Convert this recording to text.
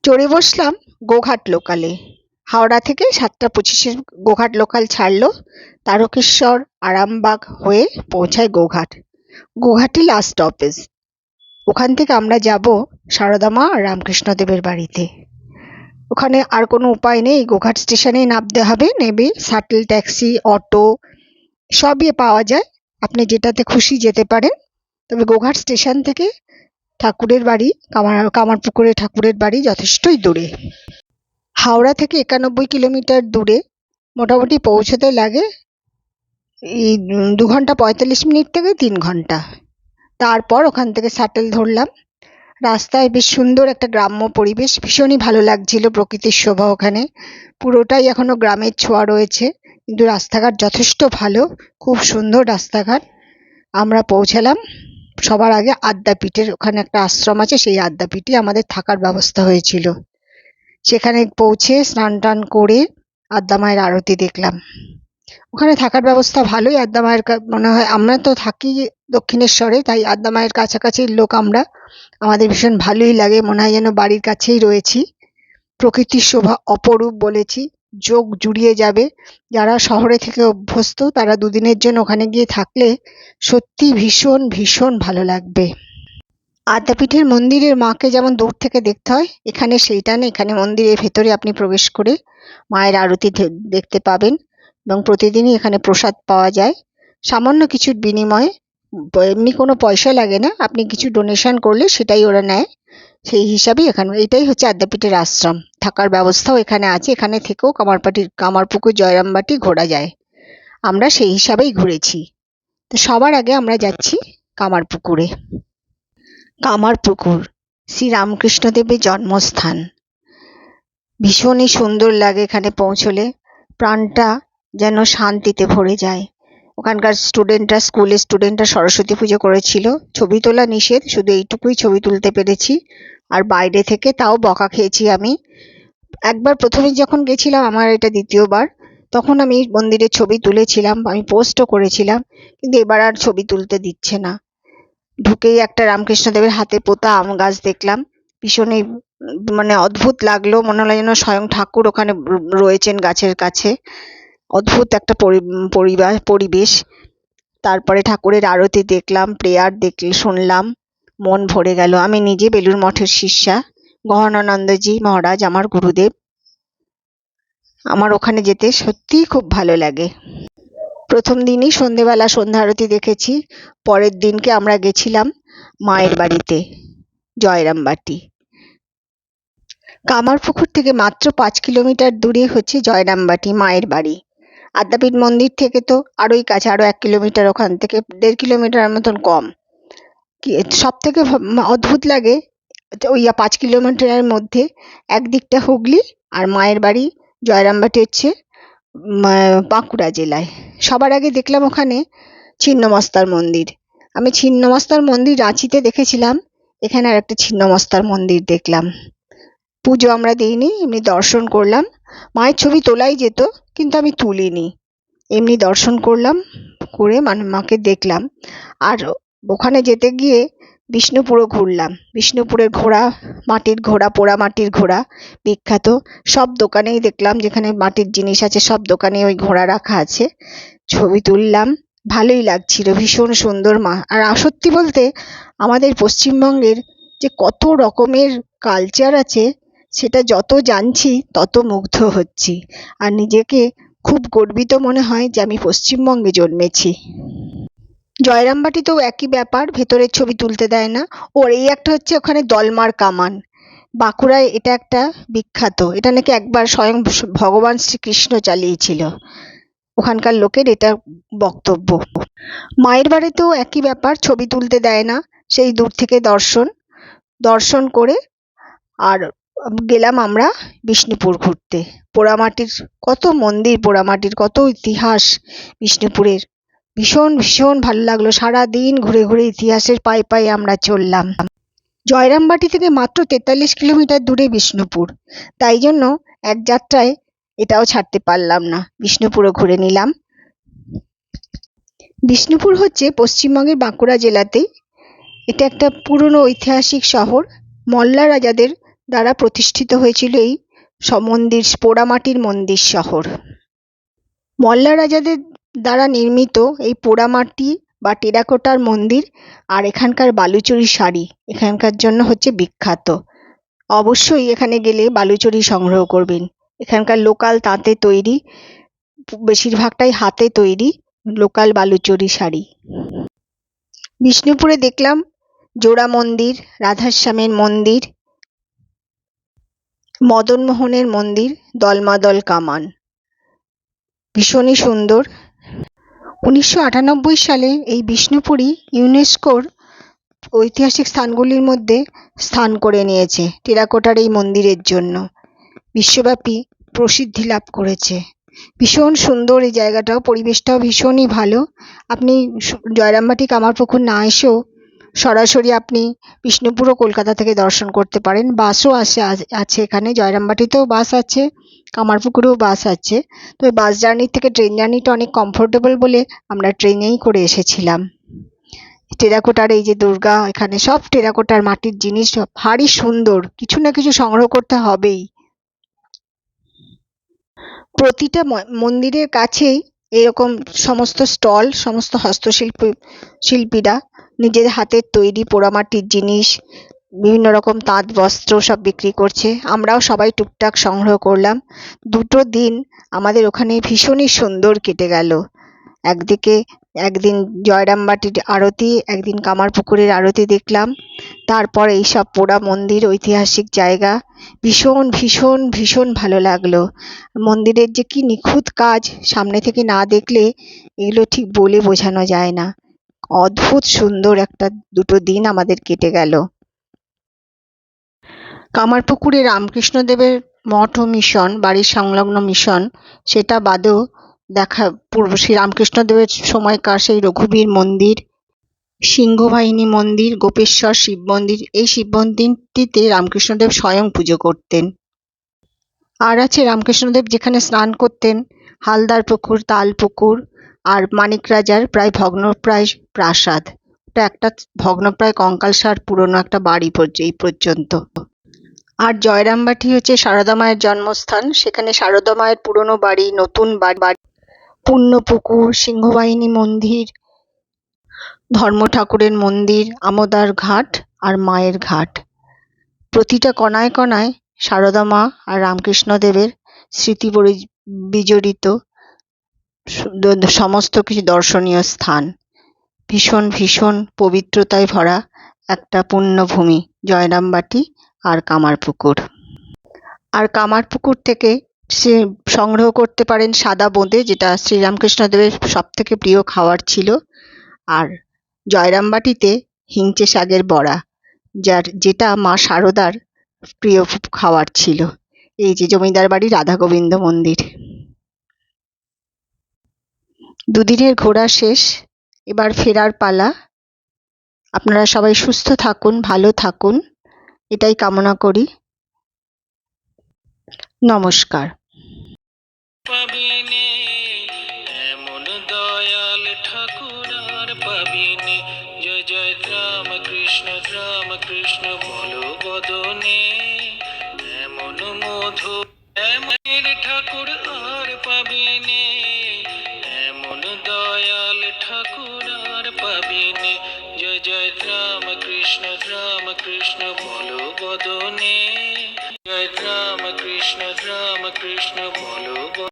চড়ে বসলাম গোঘাট লোকালে। হাওড়া থেকে 7:25-এ গোঘাট লোকাল ছাড়লো, তারকেশ্বর আরামবাগ হয়ে পৌঁছায় গোঘাট। গোঘাটই last stoppage. ওখান থেকে আমরা যাব সারদা মা আর রামকৃষ্ণদেবের বাড়িতে। ওখানে আর কোনো উপায় নেই, গোঘাট স্টেশনেই নামতে হবে। নেমে শাটল, ট্যাক্সি, অটো সবই পাওয়া যায়, আপনি যেটাতে খুশি যেতে পারেন। তবে গোঘাট স্টেশন থেকে ঠাকুরের বাড়ি, কামারপুকুরে ঠাকুরের বাড়ি যথেষ্টই দূরে। হাওড়া থেকে 91 কিলোমিটার দূরে। মোটামুটি পৌঁছতে লাগে এই 2 ঘন্টা 45 মিনিট থেকে 3 ঘন্টা। তারপর ওখান থেকে শাটল ধরলাম। রাস্তায় বেশ সুন্দর একটা গ্রাম্য পরিবেশ, ভীষণই ভালো লাগছিল, প্রকৃতির শোভা ওখানে। পুরোটাই এখনো গ্রামের ছোঁয়া রয়েছে, কিন্তু রাস্তাঘাট যথেষ্ট ভালো, খুব সুন্দর রাস্তাঘাট। আমরা পৌঁছালাম সবার আগে আদ্যাপীঠের ওখানে একটা আশ্রম আছে, সেই আদ্যাপীঠে আমাদের থাকার ব্যবস্থা হয়েছিল। সেখানে পৌঁছে স্নান টান করে আদ্যা মায়ের আরতি দেখলাম। ওখানে থাকার ব্যবস্থা ভালোই। আদ্যা মায়ের মনে হয়, আমরা তো থাকি দক্ষিণেশ্বরে, তাই আদ্যা মায়ের কাছাকাছির লোক আমরা, আমাদের ভীষণ ভালোই লাগে, মনে হয় যেন বাড়ির কাছেই রয়েছি। প্রকৃতির শোভা অপরূপ বলেছি, চোখ জুড়িয়ে যাবে। যারা শহরে থেকে অভ্যস্ত তারা দুদিনের জন্য ওখানে গিয়ে থাকলে সত্যি ভীষণ ভীষণ ভালো লাগবে। আদ্যাপীঠের মন্দিরের মাকে যেমন দূর থেকে দেখতে হয়, এখানে সেইটা নেই। এখানে মন্দিরের ভেতরে আপনি প্রবেশ করে মায়ের আরতি দেখতে পাবেন, এবং প্রতিদিনই এখানে প্রসাদ পাওয়া যায় সামান্য কিছুর বিনিময়ে। এমনি কোনো পয়সা লাগে না, আপনি কিছু ডোনেশন করলে সেটাই ওরা নেয়। সেই হিসাবেই এখানে, এটাই হচ্ছে আদ্যাপীঠের আশ্রম। থাকার ব্যবস্থাও এখানে আছে, এখানে থেকেও কামারপুকুর জয়রামবাটি ঘোরা যায়। আমরা সেই হিসাবেই ঘুরেছি। তো সবার আগে আমরা যাচ্ছি কামারপুকুরে। কামারপুকুর শ্রীরামকৃষ্ণদেবের জন্মস্থান। ভীষণই সুন্দর লাগে এখানে পৌঁছলে, প্রাণটা যেন শান্তিতে ভরে যায়। ওখানকার স্কুলের স্টুডেন্টরা সরস্বতী পুজো করেছিল। ছবি তোলা নিষেধ, শুধু এইটুকুই ছবি তুলতে পেরেছি। আর বাইরে থেকে তাও বকা খেয়েছি আমি। একবার প্রথমে যখন গেছিলাম, আমার এটা দ্বিতীয়বার, তখন আমি মন্দিরের ছবি তুলেছিলাম, আমি পোস্টও করেছিলাম, কিন্তু এবার আর ছবি তুলতে দিচ্ছে না। ঢুকেই একটা রামকৃষ্ণদেবের হাতে পোতা আম গাছ দেখলাম, ভীষণই মানে অদ্ভুত লাগলো, মনে হলো যেন স্বয়ং ঠাকুর ওখানে রয়েছেন গাছের কাছে। অদ্ভুত একটা পরিবেশ। তারপরে ঠাকুরের আরতি দেখলাম, প্রেয়ার শুনলাম, মন ভরে গেল। আমি নিজে বেলুড় মঠের শিষ্যা, গহনানন্দজি মহারাজ আমার গুরুদেব। আমার ওখানে যেতে সত্যিই খুব ভালো লাগে। প্রথম দিনই সন্ধেবেলা সন্ধ্যা আরতি দেখেছি। পরের দিনকে আমরা গেছিলাম মায়ের বাড়িতে, জয়রামবাটি। কামারপুকুর থেকে মাত্র 5 কিলোমিটার দূরে হচ্ছে জয়রামবাটি মায়ের বাড়ি। আদ্যাপীঠ মন্দির থেকে তো আরোই কাছে, আরো 1 কিলোমিটার, ওখান থেকে 1.5 কিলোমিটার মতন কম। সব থেকে অদ্ভুত লাগে, ওই 5 কিলোমিটারের মধ্যে একদিকটা হুগলি আর মায়ের বাড়ি জয়রামবাটি হচ্ছে বাঁকুড়া জেলায়। সবার আগে দেখলাম ওখানে ছিন্নমস্তার মন্দির। আমি ছিন্নমস্তার মন্দির রাঁচিতে দেখেছিলাম, এখানে আর একটা ছিন্নমস্তার মন্দির দেখলাম। পুজো আমরা দিইনি, এমনি দর্শন করলাম। মায়ের ছবি তোলাই যেত, কিন্তু আমি তুলিনি, এমনি দর্শন করলাম, করে মাকে দেখলাম। আর ওখানে যেতে গিয়ে বিষ্ণুপুরও ঘুরলাম। বিষ্ণুপুরের ঘোড়া, মাটির ঘোড়া, পোড়া মাটির ঘোড়া বিখ্যাত। সব দোকানেই দেখলাম, যেখানে মাটির জিনিস আছে সব দোকানে ওই ঘোড়া রাখা আছে। ছবি তুললাম, ভালোই লাগছিল, ভীষণ সুন্দর মা। আর সত্যি বলতে আমাদের পশ্চিমবঙ্গের যে কত রকমের কালচার আছে, সেটা যত জানছি তত মুগ্ধ হচ্ছি। আর নিজেকে খুব গর্বিত মনে হয় যে আমি পশ্চিমবঙ্গে জন্মেছি। জয়রামবাটিতেও একই ব্যাপার, ভেতরের ছবি তুলতে দেয় না। ওর এই একটা হচ্ছে ওখানে দলমার কামান, বাঁকুড়ায় এটা একটা বিখ্যাত। এটা নাকি একবার স্বয়ং ভগবান শ্রীকৃষ্ণ চালিয়েছিল, ওখানকার লোকের এটা বক্তব্য। মায়ের বাড়িতেও একই ব্যাপার, ছবি তুলতে দেয় না, সেই দূর থেকে দর্শন করে আর গেলাম আমরা বিষ্ণুপুর ঘুরতে। পোড়ামাটির কত মন্দির, পোড়ামাটির কত ইতিহাস বিষ্ণুপুরের। ভীষণ ভীষণ ভালো লাগলো, সারাদিন ঘুরে ঘুরে ইতিহাসের পায়ে পায়ে আমরা চললাম। জয়রামবাটি থেকে মাত্র 43 কিলোমিটার দূরে বিষ্ণুপুর, তাই জন্য এক যাত্রায় এটাও ছাড়তে পারলাম না, বিষ্ণুপুরও ঘুরে নিলাম। বিষ্ণুপুর হচ্ছে পশ্চিমবঙ্গের বাঁকুড়া জেলাতেই। এটা একটা পুরনো ঐতিহাসিক শহর, মল্লা রাজাদের দ্বারা প্রতিষ্ঠিত হয়েছিল এই মন্দির, পোড়ামাটির মন্দির শহর। মল্লা রাজাদের দ্বারা নির্মিত এই পোড়ামাটি বা টেরাকোটার মন্দির আর এখানকার বালুচরী শাড়ি এখানকার জন্য হচ্ছে বিখ্যাত। অবশ্যই এখানে গেলে বালুচরী সংগ্রহ করবেন। এখানকার লোকাল তাঁতে তৈরি, বেশিরভাগটাই হাতে তৈরি লোকাল বালুচরী শাড়ি। বিষ্ণুপুরে দেখলাম জোড়া মন্দির, রাধাশ্যামের মন্দির, মদনমোহনের মন্দির, দলমাদল কামান, ভীষণই সুন্দর। 1998 সালে এই বিষ্ণুপুরই ইউনেস্কোর ঐতিহাসিক স্থানগুলির মধ্যে স্থান করে নিয়েছে টেরাকোটার এই মন্দিরের জন্য। বিশ্বব্যাপী প্রসিদ্ধি লাভ করেছে। ভীষণ সুন্দর এই জায়গাটাও, পরিবেশটাও ভীষণই ভালো। আপনি জয়রামবাটি কামারপুকুর না এসেও সরাসরি আপনি বিষ্ণুপুরও কলকাতা থেকে দর্শন করতে পারেন। বাসও আছে এখানে, জয়রামবাটিতেও বাস আছে, কামারপুকুরেও বাস আছে। তো বাস জার্নির থেকে ট্রেন জার্নিটা অনেক কমফোর্টেবল বলে আমরা ট্রেনেই করে এসেছিলাম। টেরাকোটার এই যে দুর্গা, এখানে সব টেরাকোটার মাটির জিনিস, সব ভারী সুন্দর, কিছু না কিছু সংগ্রহ করতে হবেই। প্রতিটা মন্দিরের কাছেই এরকম সমস্ত স্টল, সমস্ত শিল্পীরা নিজের হাতের তৈরি পোড়ামাটির জিনিস, বিভিন্ন রকম তাঁত বস্ত্র সব বিক্রি করছে। আমরাও সবাই টুকটাক সংগ্রহ করলাম। 2টো দিন আমাদের ওখানে ভীষণই সুন্দর কেটে গেল। একদিন জয়রামবাটির আরতি, একদিন কামারপুকুরের আরতি দেখলাম। তারপর এইসব পোড়া মন্দির, ঐতিহাসিক জায়গা, ভীষণ ভীষণ ভীষণ ভালো লাগলো। মন্দিরের যে কি নিখুঁত কাজ, সামনে থেকে না দেখলে এগুলো ঠিক বলে বোঝানো যায় না। অদ্ভুত সুন্দর একটা 2টো দিন আমাদের কেটে গেল। কামারপুকুরে রামকৃষ্ণদেবের মঠ ও মিশন, বাড়ির সংলগ্ন মিশন, সেটা বাদেও দেখা শ্রী রামকৃষ্ণদেবের সময়কার সেই রঘুবীর মন্দির, সিংহবাহিনী মন্দির, গোপেশ্বর শিব মন্দির। এই শিব মন্দিরটিতে রামকৃষ্ণদেব স্বয়ং পুজো করতেন। আর আছে রামকৃষ্ণদেব যেখানে স্নান করতেন, হালদার পুকুর, তাল পুকুর, আর মানিক রাজার প্রায় ভগ্নপ্রায় প্রাসাদ। ওটা একটা ভগ্নপ্রায় কঙ্কালসার পুরনো একটা বাড়ি এই পর্যন্ত। আর জয়রামবাটি হচ্ছে সারদা মায়ের জন্মস্থান। সেখানে সারদা মায়ের পুরনো বাড়ি, নতুন বাড়ি, পুণ্যপুকুর, সিংহবাহিনী মন্দির, ধর্ম ঠাকুরের মন্দির, আমোদার ঘাট আর মায়ের ঘাট। প্রতিটা কণায় কণায় সারদা মা আর রামকৃষ্ণদেবের স্মৃতি বিজড়িত সমস্ত কিছু দর্শনীয় স্থান। ভীষণ ভীষণ পবিত্রতায় ভরা একটা পুণ্যভূমি জয়রামবাটি আর কামারপুকুর। আর কামারপুকুর থেকে সংগ্রহ করতে পারেন সাদা বোঁদে, যেটা শ্রীরামকৃষ্ণদেবের সবথেকে প্রিয় খাবার ছিল। আর জয়রামবাটিতে হিংচে শাকের বড়া, যেটা মা সারদার প্রিয় খাবার ছিল। এই যে জমিদার বাড়ি রাধা গোবিন্দ মন্দির। 2 দিনের ঘোরা শেষ, এবার ফেরার পালা। আপনারা সবাই সুস্থ থাকুন, ভালো থাকুন, এটাই কামনা করি। নমস্কার। পাবিনে এমন দয়াল ঠাকুর আর পাবিনে। জয় জয় রামকৃষ্ণ বলো বদনে। এমন মধু এমন ঠাকুর আর পাবিনে। এমন দয়াল ঠাকুর আর পাবিনে। জয় জয় রামকৃষ্ণ বলো বদনে। জয় রামকৃষ্ণ বলো।